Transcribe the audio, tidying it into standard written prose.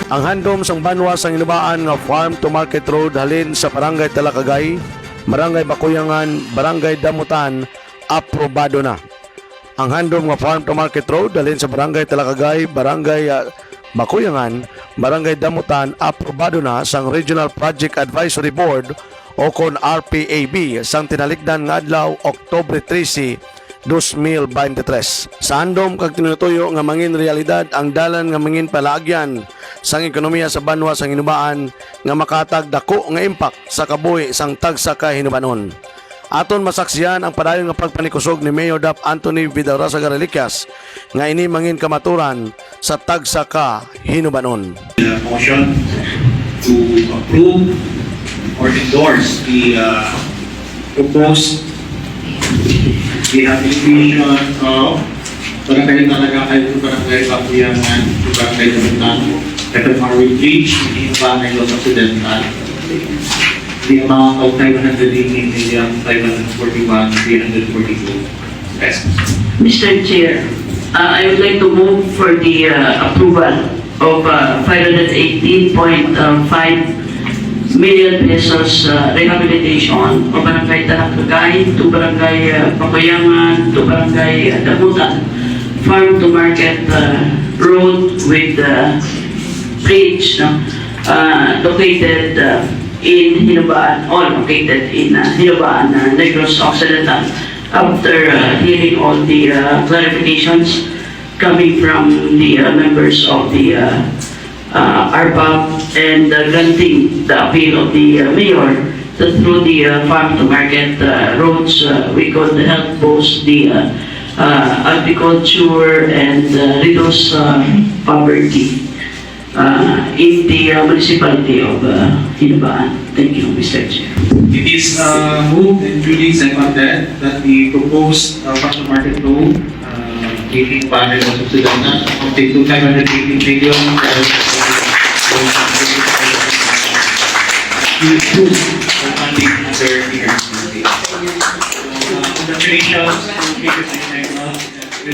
Ang handom sang banwa sang inubaan nga farm to market road halin sa Barangay Talakagay, Barangay Bakuyangan, Barangay Damutan, aprobado na. Ang handom nga farm to market road halin sa Barangay Talakagay, Barangay Bakuyangan, Barangay Damutan, aprobado na sang Regional Project Advisory Board o kon RPAB sang tinalikdan nga adlaw Oktubre 13, 2023. Sa handom kag tinutuyo nga mangin realidad ang dalan nga mangin palagyan sang ekonomiya sa banwa sang hinubaan nga makatag dako nga impact sa kabuhi sang tagsa ka hinubanon. Aton masaksiyan ang padayon nga pagpanikusog ni Mayor Dap Anthony Vidaurasa Garalikas nga ini mangin kamaturan sa tagsa ka hinubanon. Motion to approve or endorse the proposed rehabilitation of Barangay Talakagay to Barangay Bakuyangan to Barangay Damutan, FMRW Bridge, in Barangay Los Occidental. The amount of 518,541,342 pesos. Mr. Chair, I would like to move for the approval of 518.5 million pesos rehabilitation of Barangay Talakagay to Barangay Bakuyangan to Barangay Damutan farm to market road with bridge located in Hinubaan, all located in Hinubaan, Negros Occidental. After hearing all the clarifications coming from the members of the ARPAB and granting the appeal of the mayor that through the farm to market roads we could help boost the agriculture and reduce poverty in the municipality of Hinubaan. Thank you, Mr. Chair. It is moved and duly seconded that the proposed farm to market road leading Barangay Los Occidental amounting to 580 million for funding under the RCD. Congratulations to